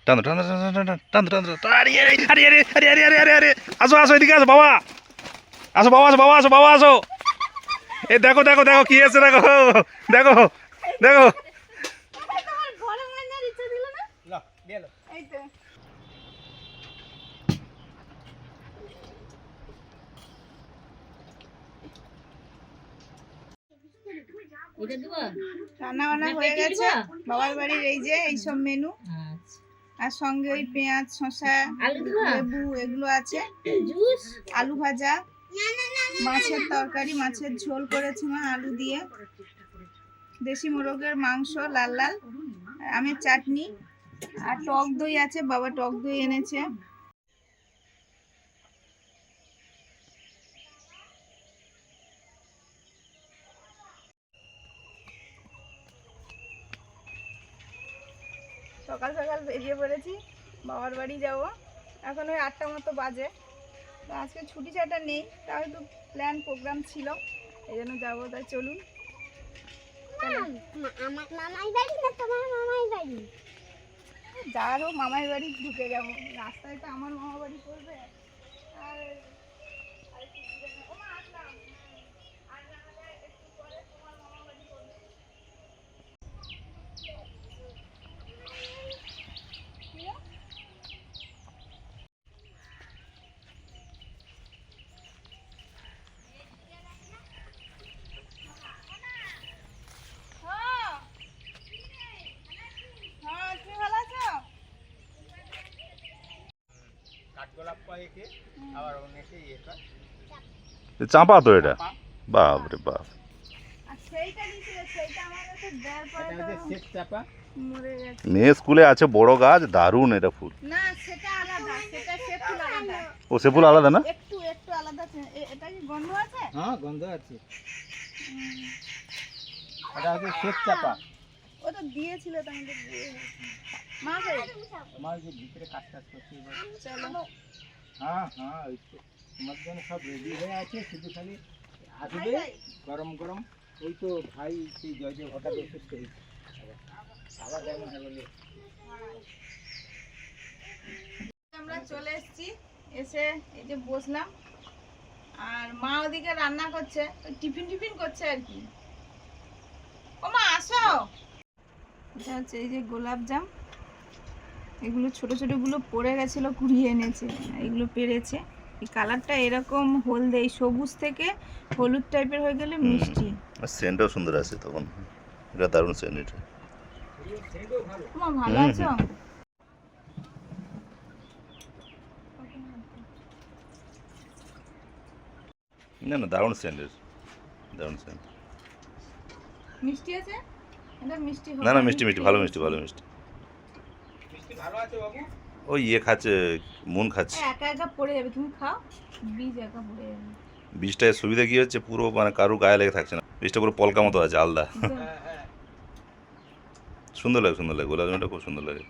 টান টান টান টান টান আরে আরে আরে আরে আরে আরে আরে আরে আরে আসো আসো এদিকে আসো বাবা, আসো বাবা, আসো বাবা, আসো বাবা, আসো। এই দেখো দেখো দেখো কি আছে, দেখো দেখো দেখো। রান্না বান্না হয়ে গেছে বাবার বাড়ির, এই যে এইসব মেনু, আর সঙ্গে ওই পেঁয়াজ, শসা, লেবু এগুলো আছে, আলু ভাজা, মাছের তরকারি, মাছের ঝোল করেছি মা আলু দিয়ে, দেশি মোরগের মাংস লাল লাল, আমের চাটনি, আর টক দই আছে, বাবা টক দই এনেছে। সকাল সকাল বেরিয়ে পড়েছি, বাবার বাড়ি যাব। এখন ওই 8টা মতো বাজে, তো আজকে ছুটি ছাটা নেই, তাও একটু প্ল্যান প্রোগ্রাম ছিল, এই জন্য যাবো। তাই চলুন। যার হোক মামাই বাড়ি ঢুকে যাবো, রাস্তায় তো আমার মামা বাড়ি পড়বে। আর চাপা তো এটা, বাপ রে বাপ। মেয়ে স্কুলে আছে বড় গাছ, দারুণ এটা ফুল। না সেটা আলাদা, সেটা শেপ ফুল আলাদা। ও সে ফুল আলাদা না? একটু একটু আলাদা। এটা কি গন্ধ আছে? হ্যাঁ গন্ধ আছে। এটা হচ্ছে শেপ চাপা। ও তো দিয়েছিল তো আমাদের দিয়ে। মা কে আমার যে ভিতরে কাজ করতে হবে। চলো। হ্যাঁ হ্যাঁ ওই তো তোমার জন্য সব রেডি হয়ে আছে, শুধু খালি আসবে গরম গরম। ওই তো ভাই সেই জয়দেব হঠাৎ অসুস্থ হয়েছে, আবার যেমন হলো। আমরা চলে এসেছি, এসে এই যে বসলাম, আর মা ওদিকে রান্না করছে, টিফিন টিফিন করছে আর কি। ও মা আসো। এটা হচ্ছে এই যে গোলাপ জাম, এগুলো ছোট ছোট গুলো পড়ে গেছিল, কুড়িয়ে এনেছে, এগুলো পেরেছে। এই কালারটা এরকম হলদে, সবুজ থেকে হলুদ টাইপের হয়ে গেলে মিষ্টি। সেন্টও সুন্দর আছে তখন, এটা দারুণ সেন্ট। এটা মা ভালো আছো? না না দারুণ সেন্ট, দারুণ সেন্ট। মিষ্টি আছে এটা? মিষ্টি হবে না না মিষ্টি মিষ্টি, ভালো মিষ্টি, ভালো মিষ্টি। মিষ্টি ভালো আছে বাবু। ওই ইয়ে খাচ্ছে, মন খাচ্ছে। একা একা পড়ে যাবে, তুমি খাও, বীজ একা পড়ে যাবে। বীজটার সুবিধা কি হচ্ছে, পুরো মানে কারু গায়ে লেগে থাকছে না, বীজটা পুরো পলকা মতো আছে, আলাদা। সুন্দর লাগে, সুন্দর লাগে, গোলাপ জামটা খুব সুন্দর লাগে।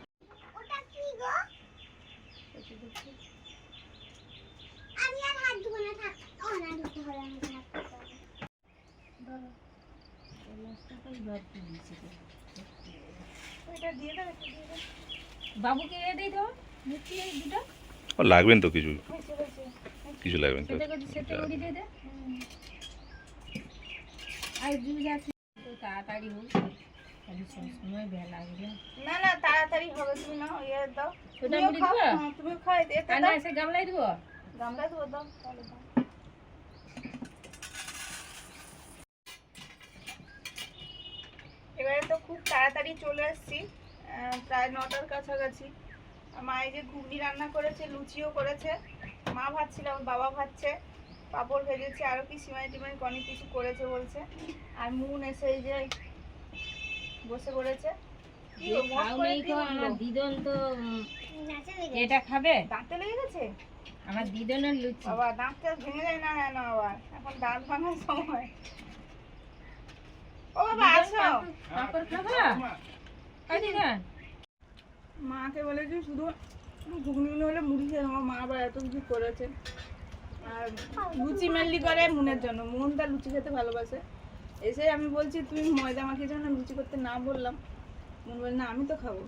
বাবুকে দিয়ে দাও মিষ্টি দুটো। ও লাগবেন তো কিছু, কিছু লাগবেন তো। তাড়াতাড়ি হোক, না না তাড়াতাড়ি হবে, তুমি না ইয়ে দাও, তুমি খাই গামলায় দিব, গামলায় দেবো, দাও তাহলে দাও। এবারে তো খুব তাড়াতাড়ি চলে এসেছি, প্রায় 9টার কাছাকাছি। মা এই যে ঘুগনি রান্না করেছে, লুচিও করেছে, মা ভাজছিল, বাবা ভাজছে, পাঁপড় ভেজেছে, আরও কি সিমাই টিমাই অনেক কিছু করেছে বলছে। আর মুন এসে এই যে বসে পড়েছে। দিদন তো এটা খাবে, দাঁতে লেগে গেছে আমার দিদনের লুচি। বাবা দাঁতটা ভেঙে যায় না কেন আবার, এখন দাঁত ভাঙার সময়। ও বাবা আসো, পাপড় খাবা? মাকে বলেছি শুধু ঘুগনিগুলো হলে মুড়ি খেয়ে, আমার মা আবার এত কিছু করেছে। আর লুচি মেনলি করে মুনের জন্য, মুন তার লুচি খেতে ভালোবাসে। এসে আমি বলছি তুমি ময়দা মাখিয়ে জন্য লুচি করতে না বললাম, মুন বলে না আমি তো খাবো।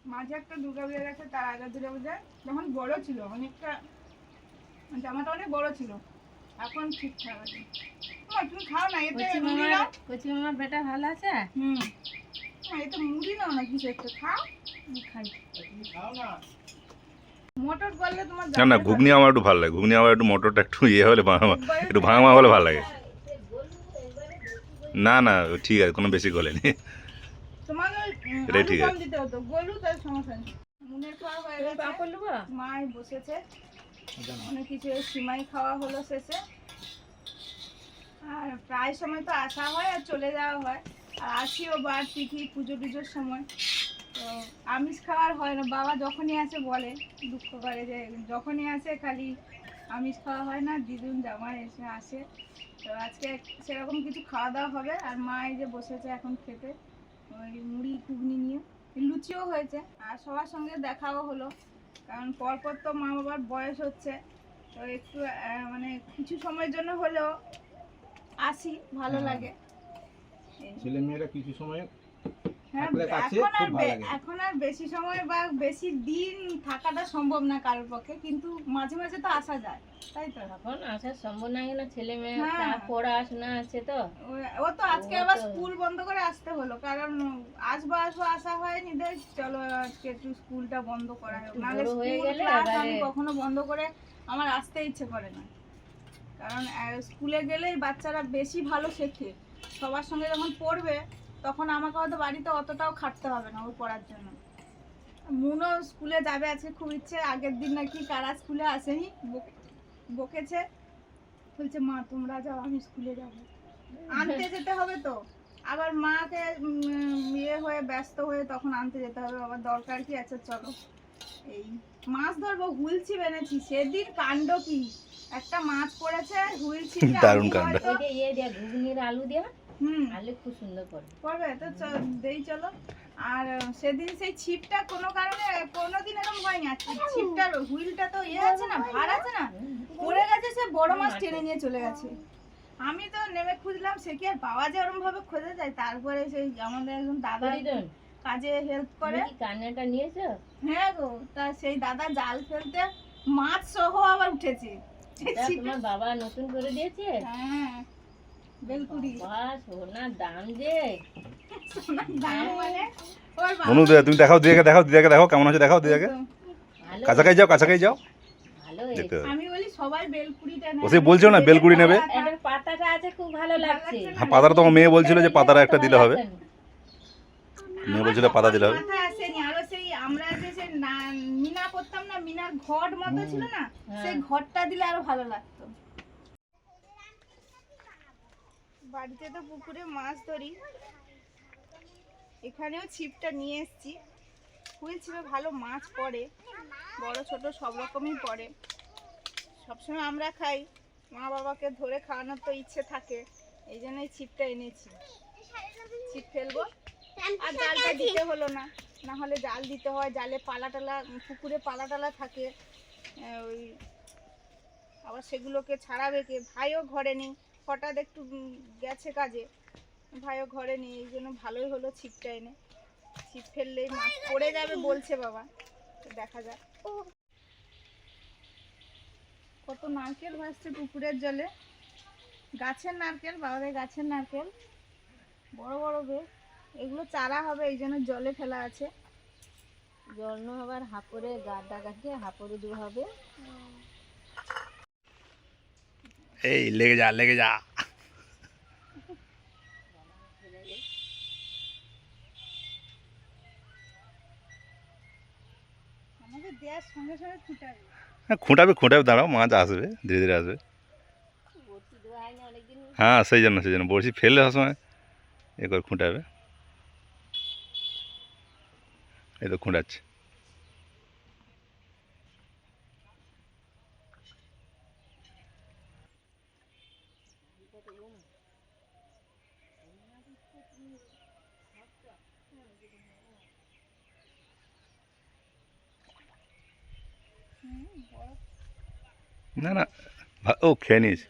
মাঝে একটা দুর্গা পূজা গেছে, তার আগের দুর্গা পূজা যখন বড় ছিল অনেকটা, জামাটা অনেক বড় ছিল, এখন ঠিকঠাক আছে। মা, তুমি খাও না, এতে মুড়ি নাও। কচি মামার বেটা ভালো আছে? হুম, মা, এতে মুড়ি নাও না, কিছু একটা খাও। খাই। তুমি খাও না। মটর করলে তোমার না না, ঘুগনি আমার একটু ভালো লাগে, ঘুগনি আমার একটু মটরটা একটু ইয়ে হলে একটু ভাঙা ভাঙা হলে ভালো লাগে। না না, ঠিক আছে, কোনো বেশি গলেনি। তোমার এটাই আলু ঠিক কম আছে। দিতে হতো, গলু তার সমস্যা নেই। মুনের খাওয়া হয়ে তুমি গেছে, পাপড় নেবো? মাই বসেছে, জানো। অনেক কিছু সিমাই খাওয়া হলো শেষে। আর প্রায় সময় তো আসা হয় আর চলে যাওয়া হয়, আর আসিও বার তিথি পুজো টুজোর সময়, তো আমিষ খাওয়ার হয় না। বাবা যখনই আসে বলে, দুঃখ করে যে যখনই আসে খালি আমিষ খাওয়া হয় না, দিদুন জামাই এসে আসে। তো আজকে সেরকম কিছু খাওয়া দাওয়া হবে। আর মা এই যে বসেছে এখন খেতে, ওই মুড়ি ঘুগনি নিয়ে, লুচিও হয়েছে, আর সবার সঙ্গে দেখাও হলো। কারণ পরপর তো মা বাবার বয়স হচ্ছে, তো একটু মানে কিছু সময়ের জন্য হলেও আসি, ভালো হ্যাঁ। লাগে। এই। ছেলে মেয়েরা কিছু সময় হ্যাঁ, থাকলে কাছে এখন আর খুব ভালো লাগে। এখন আর বেশি সময় বা বেশি দিন থাকাটা সম্ভব না কারোর পক্ষে, কিন্তু মাঝে মাঝে তো আসা যায়, তাই তো? এখন আসার সম্ভব না, কেন ছেলে মেয়ে হ্যাঁ। তার পড়াশোনা আছে তো। ও তো আজকে ও আবার তো- স্কুল বন্ধ করে আসতে হলো, কারণ আসবো আসবো আসা হয়নি, দেখ চলো আজকে একটু স্কুলটা বন্ধ করা হোক, একটু নাহলে বড় হয়ে স্কুল গেলে ক্লাস এবারে- আমি কখনো বন্ধ করে আমার আসতে ইচ্ছে করে না। কারণ স্কুলে গেলেই বাচ্চারা বেশি ভালো শেখে, সবার সঙ্গে যখন পড়বে তখন আমাকে হয়তো বাড়িতে অতটাও খাটতে হবে না ওর পড়ার জন্য। মুনও স্কুলে যাবে আজকে, খুব ইচ্ছে। আগের দিন নাকি কারা স্কুলে আসেনি, বকেছে, বলছে মা তোমরা যাও, আমি স্কুলে যাবো। আনতে যেতে হবে তো, আবার মাকে ইয়ে হয়ে ব্যস্ত হয়ে তখন আনতে যেতে হবে, আবার দরকার কি আছে, চলো। এই মাছ ধরবো, হুইল ছিপ এনেছি, সেদিন কাণ্ড কি একটা মাছ পড়েছে হুইল ছিপে। দারুণ কাণ্ড। ওই যে ইয়ে দেয়া ঘুগনির আলু দেয়া, হুম, আলু খুব সুন্দর করে। করবে তো দেই চলো। আর সেদিন সেই ছিপটা কোনো কারণে কোনোদিন এরকম হয়নি, আর ছিপটার হুইলটা তো ইয়ে আছে না, ভার আছে না, পড়ে গেছে, সে বড় মাছ টেনে নিয়ে চলে গেছে। আমি তো নেমে খুঁজলাম, সে কি আর পাওয়া যায় ওরকম ভাবে খোঁজা যায়? তারপরে সেই আমাদের একজন দাদা হরিদন, কাজে হেল্প করে, তুমি কি কান্নাটা নিয়েছো? হ্যাঁ গো, তা সেই দাদা জাল ফেলতে মাছ সহ আবার উঠেছে। এটা তোমার বাবা নতুন করে দিয়েছে? হ্যাঁ, বেলকুড়ি। বাবা, সোনার দাম যে। সোনার দাম মানে ওর বাবা। অনু তুমি দেখাও, দিদাকে দেখাও, দিদাকে দেখাও কেমন আছে, দেখাও দিদাকে। ভালো কাছাকাছি যাও, কাছাকাছি যাও, ভালো দেখতে হয়েছে। হবে। আমি বলি সবাই বেলকুড়িটা নেয়। ও সে বলছিল না, বেলকুড়ি নেবে। এটার পাতাটা আছে, খুব ভালো লাগছে। হ্যাঁ, পাতাটা তোমার মেয়ে বলছিল যে পাতাটা একটা দিলে হবে, মেয়ে বলছিল পাতা দিলে হবে। মাথায় আসেনি। আরো সেই আমরা যে সেই মিনা করতাম না, মিনার ঘট মতো ছিল না, সেই ঘরটা দিলে আরো ভালো লাগতো। বাড়িতে তো পুকুরে মাছ ধরি, এখানেও ছিপটা নিয়ে এসেছি। হুইল ছিপে ভালো মাছ পড়ে, বড় ছোট সব রকমই পড়ে। সবসময় আমরা খাই, মা বাবাকে ধরে খাওয়ানোর তো ইচ্ছে থাকে, এই জন্যই ছিপটা এনেছি। ছিপ ফেলবো, আর জালটা দিতে হলো না, না হলে জাল দিতে হয়, জালে পালা টালা, পুকুরে পালা টালা থাকে, ওই আবার সেগুলোকে ছাড়াবে কে? ভাইও ঘরে নেই, হঠাৎ একটু গেছে কাজে, ভাইও ঘরে নেই, এই জন্য ভালোই হলো ছিপটা এনে। ছিপ ফেললেই মাছ পড়ে যাবে বলছে বাবা, তো দেখা যাক। কত নারকেল ভাসছে পুকুরের জলে, গাছের নারকেল, বাবাদের গাছের নারকেল, বড় বড় বেশ। এগুলো চারা হবে, এই জন্য জলে ফেলা আছে। জল আবার হাপড়ে গাড্ডা কাটিয়ে হাপড়ে দেওয়া হবে। এই লেগে যা, লেগে যা। আমাদের দেওয়ার সঙ্গে সঙ্গে ফুটাবে। হ্যাঁ, খুঁটাবে খুঁটাবে, দাঁড়াও, মাছ আসবে, ধীরে ধীরে আসবে। বড়শি দেওয়া হয় না অনেকদিন। হ্যাঁ, সেই জন্য বড়শি ফেললে সবসময় এ করে খুঁটাবে। এই তো খুঁটাচ্ছে। না না, ও খেয়ে নিয়েছে।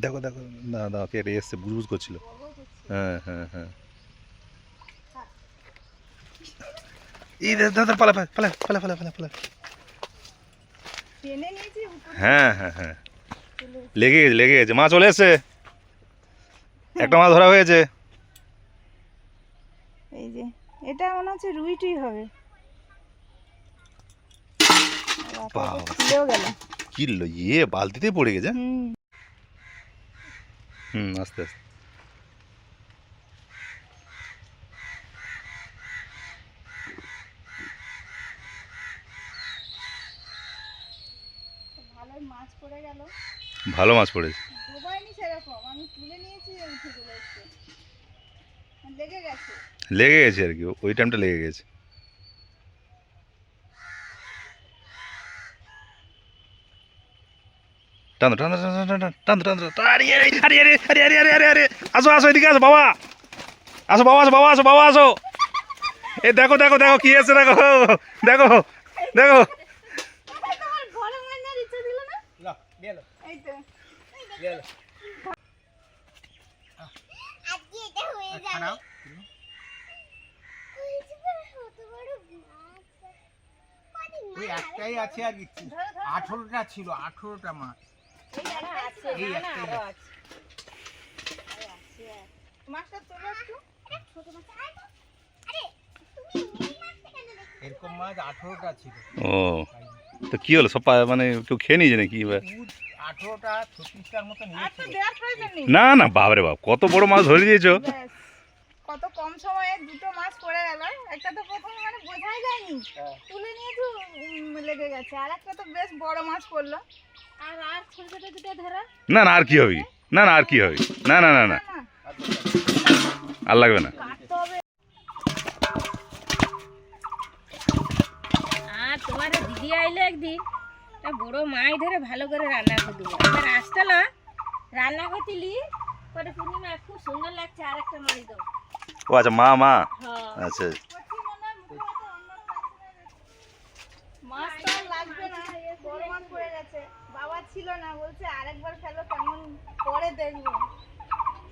দেখো দেখো, না না কেটে এসছে, বুঝবুঝ করছিল। হ্যাঁ হ্যাঁ হ্যাঁ, এই দাদা পালা পালা পালা পালা পালা পালা পালা। টেনে নিয়েছি উপরে হ্যাঁ হ্যাঁ হ্যাঁ, চলে লেগে গেছে লেগে গেছে, মা চলে এসছে, একটা মাছ ধরা হয়েছে। এই যে এটা মনে হচ্ছে রুই টুই হবে। বাবা। খুলেও গেল। কিনলো ইয়ে, বালতিতে পড়ে গেছে। হুম আস্তে আস্তে। ভালোই মাছ পড়ে গেল। ভালো মাছ পড়েছে। ডোবাইনি সেরকম, আমি তুলে নিয়েছি উঠে চলে এসছে, লেগে গেছে। লেগে গেছে আর কি, ওই টাইমটা লেগে গেছে। টানো টানো টানো টানো টানো টানো টানো, আরে আরে আরে আরে আরে আরে আরে আরে আরে, আসো আসো এদিকে আসো বাবা, আসো বাবা, আসো বাবা, আসো বাবা, আসো। এই দেখো দেখো দেখো কি আছে, দেখো দেখো দেখো। তোমার ঘরে মান্নার ইচ্ছা ছিল না? লো নিয়ে লো এই তো নিয়ে লো আজকে এটা হয়ে যাবে খানাও। ওই একটাই আছে আর কিছু 18টা ছিল, 18টা মাছ এই একটাই আছে। মাছটা তোলো একটু। ছোট মাছ আরে তুমি এই মাছটা কেন দেখছো? এরকম মাছ 18টা ছিল। ও, তো কি হলো, সব মানে কেউ খেয়ে নিয়েছে নাকি এবার? 18টা 36টার মতো আর তো নিয়েছিল। দেওয়ার প্রয়োজন নেই। না না, বাবারে বাপ, কত বড় মাছ ধরে দিয়েছো। ব্যাস, কত কম সময়ে দুটো মাছ পড়ে গেল। একটা তো প্রথমে মানে বোঝাই যায়নি, হ্যাঁ। তুলে নিয়েছি লেগে গেছে। আর একটা তো বেশ বড় মাছ পড়লো। আর আর ছোট ছোট দুটো ধরো। না না, আর কি হবে, না না আর কি হবে, না না না না, না আর লাগবে না। কাটতে হবে। আর তোমার দিদি আইলে একদিন একটা বড় মাছ ধরে ভালো করে রান্না করে দেবো। এবার আসছিল রান্না করতেলি পরে পূর্ণিমা খুব সুন্দর লাগছে, আর একটা মাছ দেবো। ও আচ্ছা, মা মা, হ্যাঁ আচ্ছা। মাছ তো আর লাগবে না, বড় মাছ পড়ে গেছে। বাবা ছিল না, বলছে আরেকবার ফেলো, কেমন পরে দেখবো।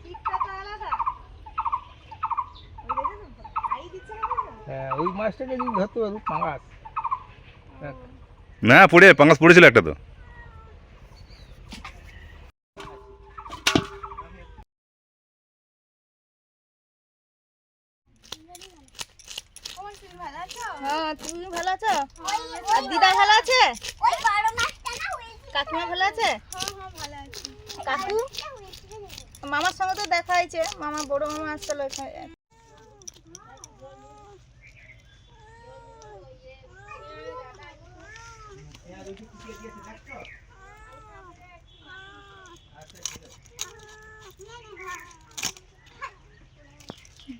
ঠিকটা তো আলাদা। ওই দেখেছো তো, খাই দিচ্ছে না তো। হ্যাঁ, ওই মাছটাকে যদি ধরতে পারো পাঙাশ। না পড়ে পাঙ্গাস পড়েছিল একটা তো। হ্যাঁ, তুমি ভালো আছো? আর দিদা ভালো আছে? ওই বড় মাছটা না হয়েছিল। কাকিমা ভালো আছে? হ্যাঁ ভালো আছে। কাকু মামার সঙ্গে তো দেখা হয়েছে, মামা বড় মামা আসছিল এখানে।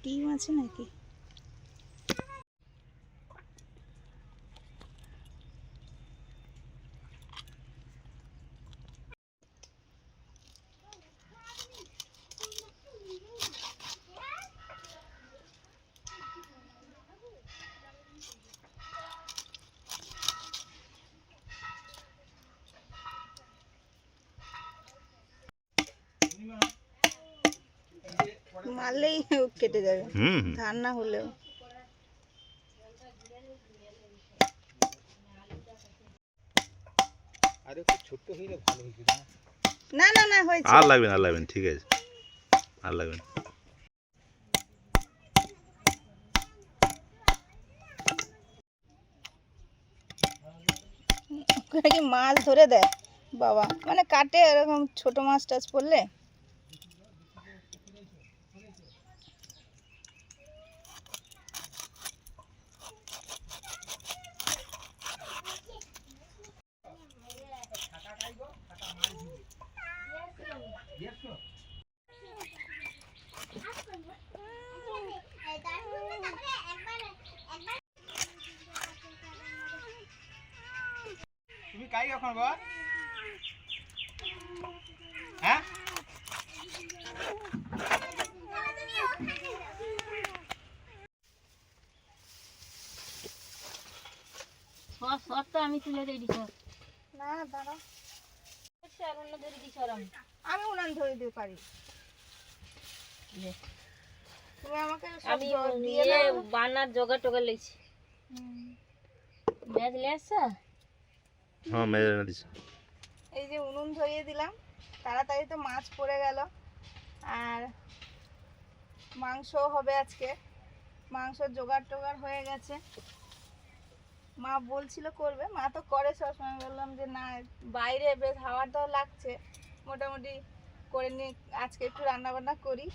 ডিম আছে নাকি? মারলেই কেটে যাবে, হুম ধার না হলেও। আর একটু ছোট্ট হইলে ভালো হইতো না। না না না, হয়েছে। আর লাগবে না, আর লাগবে না, ঠিক আছে, আর লাগবে না। কি মাছ ধরে দেয় বাবা, মানে কাটে এরকম ছোট মাছ টাছ পড়লে। তুমি কাই এখন বাবা? হ্যাঁ সব সব তো আমি তুলে দিই সব। না দাঁড়াও, এসছে আর অন্য ধরে দিস ওরম। আমি উনান ধরে দিতে পারি। নে। তুমি আমাকে সব আমি দিয়ে নিয়ে দাও। বানার জোগাড় টোগাড় লেগছি। ম্যাচ লে আসছে? হ্যাঁ মেরে না দিস। এই যে উনুন ধরিয়ে দিলাম, তাড়াতাড়ি তো মাছ পড়ে গেল। আর মাংস হবে আজকে, মাংস জোগাড় টোগাড় হয়ে গেছে। মা বলছিল করবে, মা তো করে সবসময়। বললাম যে না, বাইরে বেশ হাওয়াটাও লাগছে, মোটামুটি করে নিয়ে আজকে একটু রান্না বান্না করি।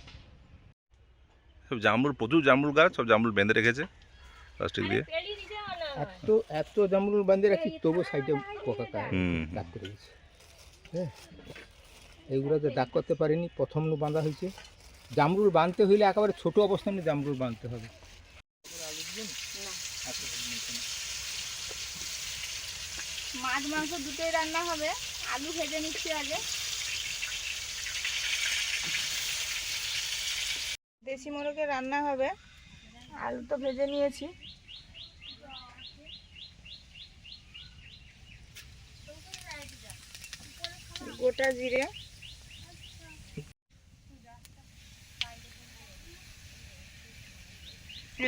সব জামরুল, প্রচুর জামরুল গাছ, সব জামরুল বেঁধে রেখেছে প্লাস্টিক দিয়ে। পেড়ি দিতে হবে না। এত জামরুল বাঁধে রাখি, তবু সাইডে পোকা হুম। দাগ করে গেছে। হ্যাঁ, এইগুলোতে দাগ করতে পারিনি, প্রথম বাঁধা হয়েছে। জামরুল বাঁধতে হইলে একেবারে ছোট অবস্থানে জামরুল বাঁধতে হবে। মাছ মাংস দুটোই রান্না হবে। আলু ভেজে নিচ্ছি আগে। দেশি মোরগে রান্না হবে, আলু তো ভেজে নিয়েছি। গোটা জিরে,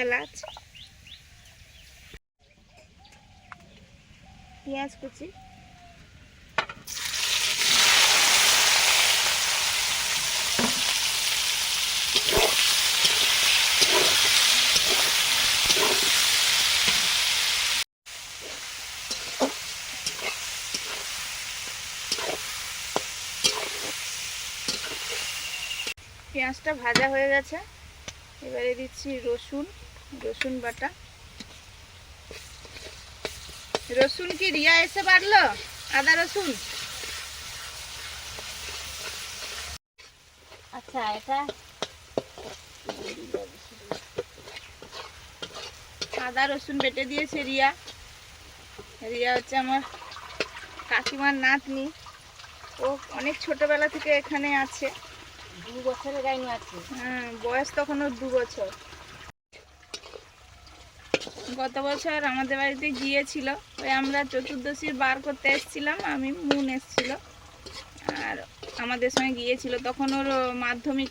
এলাচ, পেঁয়াজ কুচি, পেঁয়াজটা ভাজা হয়ে গেছে। এবারে দিচ্ছি রসুন, রসুন বাটা। রসুন কি রিয়া এসে বাড়লো? আদা রসুন, আচ্ছা এটা আদা রসুন বেটে দিয়েছে রিয়া। রিয়া হচ্ছে আমার কাকিমার নাতনি। ও অনেক ছোটবেলা থেকে এখানে আছে। 2 বছরের গাইনি আছে। হ্যাঁ, বয়স তখন ওর 2 বছর। গত বছর আমাদের বাড়িতে গিয়েছিল, ওই আমরা চতুর্দশীর বার করতে এসেছিলাম, আমি মুন এসেছিল আর আমাদের সঙ্গে গিয়েছিল। তখন ওর মাধ্যমিক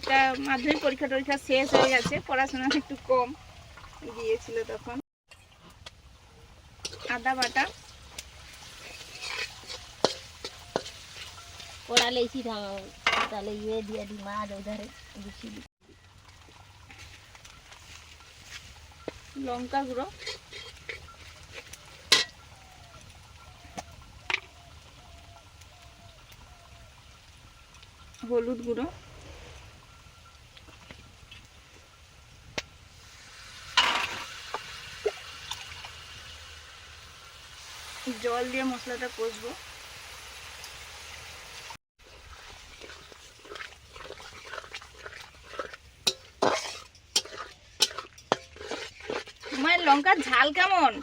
পরীক্ষা টরীক্ষা শেষ হয়ে গেছে, পড়াশোনা একটু কম, গিয়েছিল তখন। আদা বাটা, ওরা লেছি তাহলে ইয়ে দিয়ে দি মাছ ওধারে বেশি দি। লঙ্কা গুঁড়ো, হলুদ গুঁড়ো, জল দিয়ে মশলাটা কষবো। তোমার লঙ্কার ঝাল কেমন?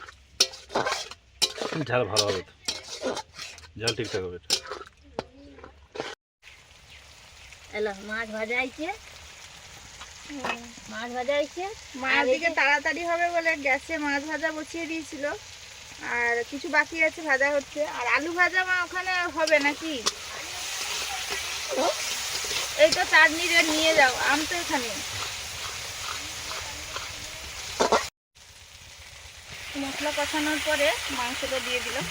ঝাল ভালো হবে তো, ঝাল ঠিকঠাক হবে। এলো মাছ ভাজা আইছে, মাছ ভাজা আইছে। মায়ের দিকে তাড়াতাড়ি হবে বলে গ্যাসে মাছ ভাজা বসিয়ে দিয়েছিল, আর কিছু বাকি আছে, ভাজা হচ্ছে। আর আলু ভাজা মা ওখানে হবে নাকি? এই তো চাটনি নিয়ে যাও, আম তো এখানে। মশলা কষানোর পরে মাংসটা দিয়ে দিলাম।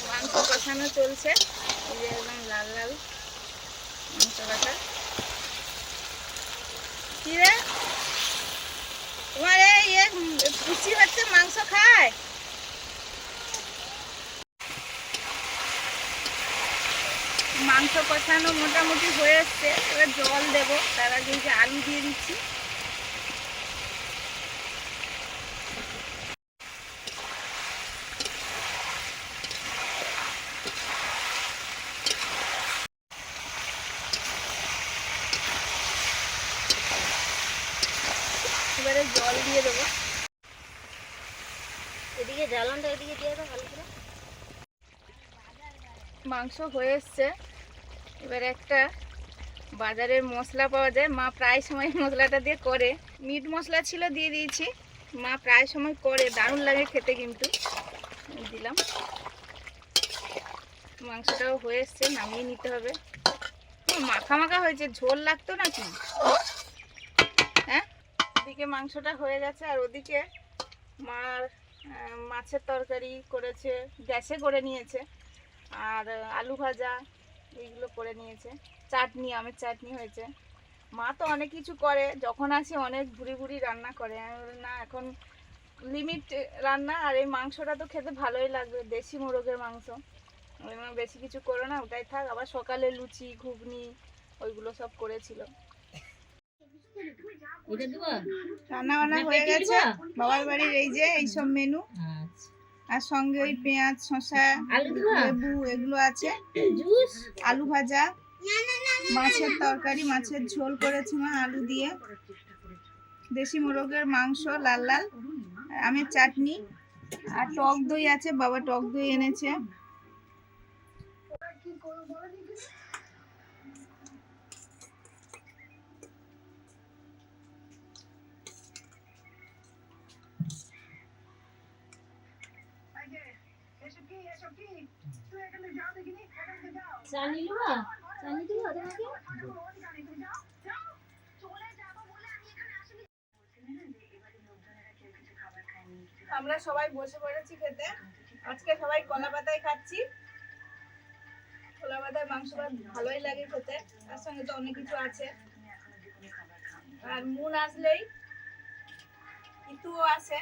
মাংস কষানো চলছে, এই যে একদম লাল লাল মাংস কাটা। কি রে তোমার এই পুষি হচ্ছে মাংস খায়? মাংস কষানো মোটামুটি হয়ে এসছে, এবার জল দেবো। তার আগে এই যে আলু দিয়ে দিচ্ছি। এবারে জল দিয়ে দেবো। এদিকে জ্বালানটা এদিকে দিয়ে দাও ভালো করে। মাংস হয়ে এসছে, এবার একটা বাজারের মশলা পাওয়া যায়, মা প্রায় সময় মশলাটা দিয়ে করে, মিট মশলা ছিল দিয়ে দিয়েছি, মা প্রায় সময় করে, দারুণ লাগে খেতে। কিন্তু দিলাম, মাংসটাও হয়ে এসছে, নামিয়ে নিতে হবে। মাখা মাখা হয়েছে, ঝোল লাগতো নাকি? হ্যাঁ, ওদিকে মাংসটা হয়ে গেছে আর ওদিকে মার মাছের তরকারি করেছে, গ্যাসে করে নিয়েছে, আর আলু ভাজা এইগুলো করে নিয়েছে, চাটনি, আমের চাটনি হয়েছে। মা তো অনেক কিছু করে, যখন আসে অনেক ভুড়ি ভুড়ি রান্না করে। আমি বলি না, এখন লিমিট রান্না, আর এই মাংসটা তো খেতে ভালোই লাগবে, দেশি মোরগের মাংস। বেশি কিছু করো না, ওটাই থাক। আবার সকালে লুচি ঘুগনি ওইগুলো সব করেছিল। রান্না বান্না হয়ে গেছে বাবার বাড়ির, এই যে এইসব মেনু, আর সঙ্গে ওই পেঁয়াজ, শসা, লেবু এগুলো আছে, আলু ভাজা, মাছের তরকারি, মাছের ঝোল করেছি মা আলু দিয়ে, দেশি মোরগের মাংস লাল লাল, আমের চাটনি, আর টক দই আছে, বাবা টক দই এনেছে। আমরা সবাই বসে পড়েছি খেতে। আজকে সবাই কলা পাতায় খাচ্ছি। কলা পাতায় মাংস ভাত ভালোই লাগে খেতে, তার সঙ্গে তো অনেক কিছু আছে। আর মুন আসলেই ইতুও আসে,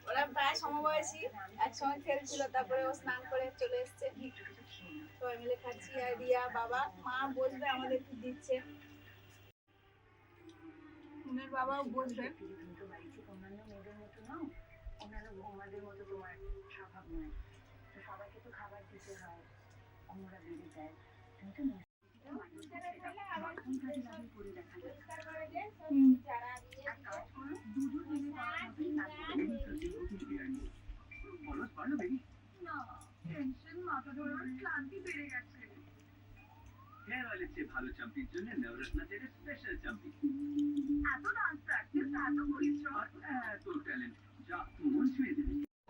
ওরা প্রায় সমবয়সী, একসঙ্গে খেলছিল, তারপরে ও স্নান করে চলে এসছে, সবাই মিলে খাচ্ছি। আর রিয়া, বাবা, মা বসবে, আমাদের একটু দিচ্ছে, মুনের বাবাও বসবে।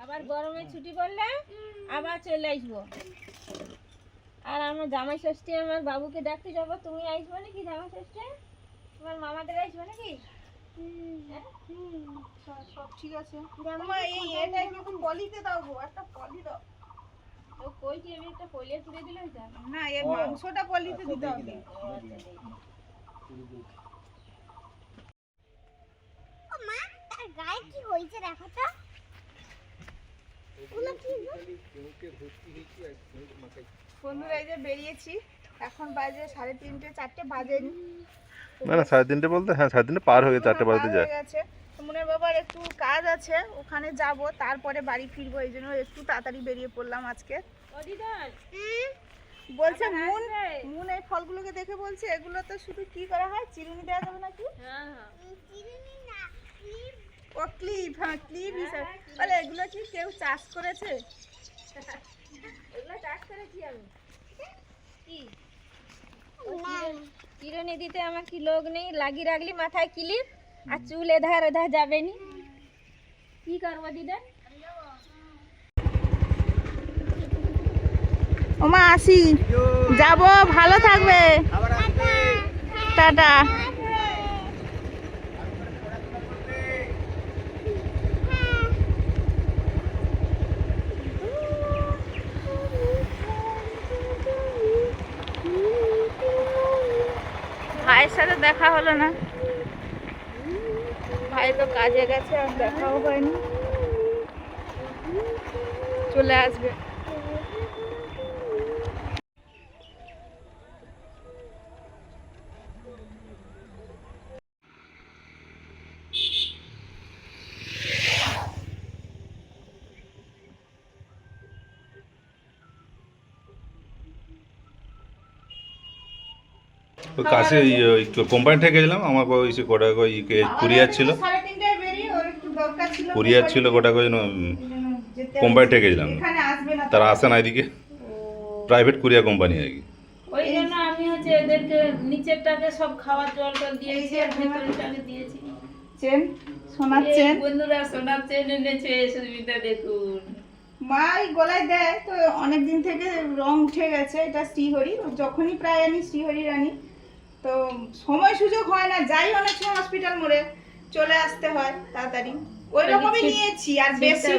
আবার গরমে ছুটি পড়লে আবার চলে আসবো। আর আমার জামাই ষষ্ঠী, আমার বাবুকে ডাকতে যাবো, তুমি আসবে নাকি জামাই ষষ্ঠী? তোমার মামাদের আসবে নাকি? সব ঠিক আছে। এই এটা কিন্তু পলিতে দাও গো, একটা পলি দাও। ও কই কি, আমি একটা পলিয়ে তুলে দিলে হইতা না, এই মাংসটা পলিতে দিতে হবে। ও মা, তার গায়ে কি হয়েছে দেখো তো। ওগুলো কি গো? বন্ধুরা, এই যে বেরিয়েছি, এখন বাজে 3:30, 4টে বাজেনি। না না, 3:30 বলতে, হ্যাঁ 3:30 পার হয়ে 4টে বাজতে যায়। মুনের বাবার একটু কাজ আছে, ওখানে যাব, তারপরে বাড়ি ফিরবো, এই জন্য একটু তাড়াতাড়ি বেরিয়ে পড়লাম আজকে। ও দিদার বলছে মুন এই ফলগুলোকে দেখে বলছে এগুলো তো শুধু কি করা হয়, চিরুনি দেওয়া যাবে নাকি? হ্যাঁ হ্যাঁ, চিরুনি না, ক্লিপ। ও ক্লিপ, হ্যাঁ ক্লিপ হিসাবে। বলে এগুলো কি কেউ চাষ করেছে? এগুলো চাষ করেছি আমি। কি না, চিরুনি দিতে আমার কি লোক নেই, লাগিয়ে রাখলি মাথায় ক্লিপ, আর চুল এধার ওধার যাবে নি, কি করবো দিদা? ওমা আসি, যাব, ভালো থাকবে, টাটা। ভাইয়ের সাথে দেখা হলো না, ভাই তো কাজে গেছে, আর দেখাও হয়নি, চলে আসবে। ওই কাছে ওই কোম্পানি থেকে গেছিলাম, আমার ওই সে কটা ওই কুরিয়ার ছিল, 3:30টায় বেরিয়ে ওর একটু দরকার ছিল, কুরিয়ার ছিল কটা করে কোম্পানি থেকে গেছিলাম, এখানে আসবে না, তারা আসে না এদিকে, প্রাইভেট কুরিয়ার কোম্পানি আর কি। ওই জন্য আমি হয়েছে, এদেরকে নিচেরটাকে সব খাওয়ার জল টল দিয়েছি আর ভেতরটাকে দিয়েছি। চেন, সোনার এই চেন বন্ধুরা সোনার চেন এনেছে, সুস্মিতা দেখুন। মা এই গলায় দেয় তো অনেকদিন থেকে রং উঠে গেছে। এটা শ্রীহরি, যখনই প্রায় আনি শ্রীহরির আনি, তো সময় সুযোগ হয় না, যাই অনেক সময় হসপিটাল মোড়ে চলে আসতে হয় তাড়াতাড়ি, ওই রকমই নিয়েছি। আর বেশি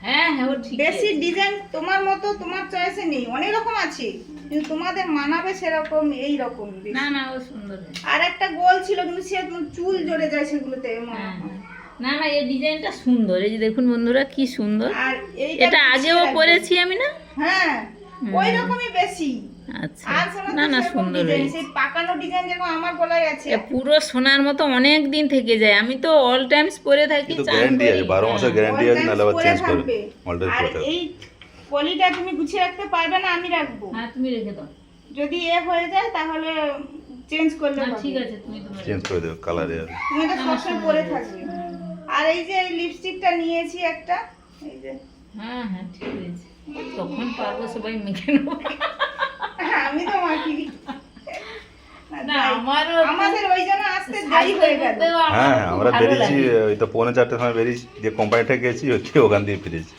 হ্যাঁ হ্যাঁ ও ঠিক বেশি ডিজাইন তোমার মতো তোমার চয়েসে নেই, অনেক রকম আছে, কিন্তু তোমাদের মানাবে সেরকম এই রকম। না না ও সুন্দর হয়েছে। আর একটা গোল ছিল কিন্তু সে চুল জড়ে যায় সেগুলোতে মনে হ্যাঁ, হয়। না না এই ডিজাইনটা সুন্দর, এই যে দেখুন বন্ধুরা কি সুন্দর। আর এইটা এটা আগেও গুছিয়ে রাখবে। পরেছি আমি না? হ্যাঁ ওই রকমই বেশি। আচ্ছা আর সোনার না তো না সেরকম সুন্দর ডিজাইন, হয়েছে। সেই পাকানো ডিজাইন যেরকম আমার গলায় আছে। এ পুরো সোনার মতো অনেক দিন থেকে যায়, আমি তো অল টাইমস পরে থাকি। কিন্তু চান গ্যারান্টি আছে, করি। 12 মাসের গ্যারান্টি আছে, নাহলে আবার পরে চেঞ্জ করে থাকবে। অল্টার আর করতে হবে। এই পলিটা তুমি গুছিয়ে রাখতে পারবে না, আমি রাখবো। হ্যাঁ তুমি রেখে দাও। যদি এ হয়ে যায় তাহলে চেঞ্জ করলে না হবে। ঠিক আছে তুমি তোমার চেঞ্জ করে দেবে কালারে। আর তুমি এটা সবসময় পরে থাকবে। আর এই যে এই লিপস্টিকটা নিয়েছি একটা, এই যে হ্যাঁ হ্যাঁ ঠিক আছে, তখন পারবো সবাই মেখে নেবো। আমি তো মাখি। না আমারও আমাদের ওই জন্য আসতে দেরি হয়ে গেল। হ্যাঁ হ্যাঁ আমরা বেরিয়েছি, ওই তো 3:45 সময় বেরিয়েছি, যে কোম্পানিটা গেছি হচ্ছে ওখান দিয়ে ফিরেছি।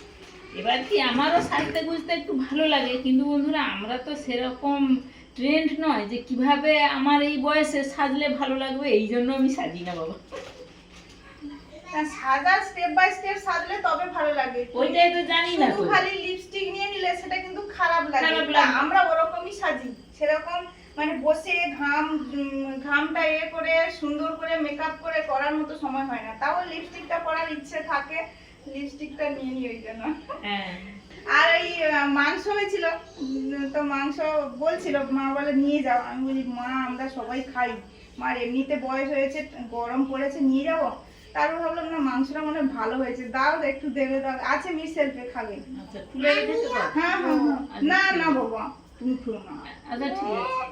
এবার কি আমারও সাজতে গুজতে একটু ভালো লাগে, কিন্তু বন্ধুরা আমরা তো সেরকম ট্রেন্ড নয় যে কিভাবে আমার এই বয়সে সাজলে ভালো লাগবে, এই জন্য আমি সাজি না বাবা। সাজা স্টেপ বাই স্টেপ সাজলে তবে ভালো লাগে। ওইটাই তো জানি না শুধু তো। খালি লিপস্টিক নিয়ে নিলে সেটা কিন্তু খারাপ লাগে। খারাপ তা লাগে। আমরা ওরকমই সাজি, সেরকম মানে বসে ঘামটা করে সুন্দর করে মেকআপ করে করার মতো সময় হয় না। তাও লিপস্টিকটা পরার ইচ্ছে থাকে, লিপস্টিকটা নিয়ে নিই ওই জন্য। হ্যাঁ আর এই মাংস হয়েছিল, তো মাংস বলছিল মা বলে নিয়ে যাও। আমি বলি মা আমরা সবাই খাই, মার এমনিতে বয়স হয়েছে, গরম পড়েছে, নিয়ে যাবো। তারপর ভাবলাম না মাংসটা মনে হয় ভালো হয়েছে, দাও একটু দেবে, দাও আছে মিস সেলফে খাবে। আচ্ছা খুলে রেখেছো তো? হ্যাঁ হ্যাঁ হ্যাঁ, না না বাবা তুমি খুলো না। আচ্ছা ঠিক আছে।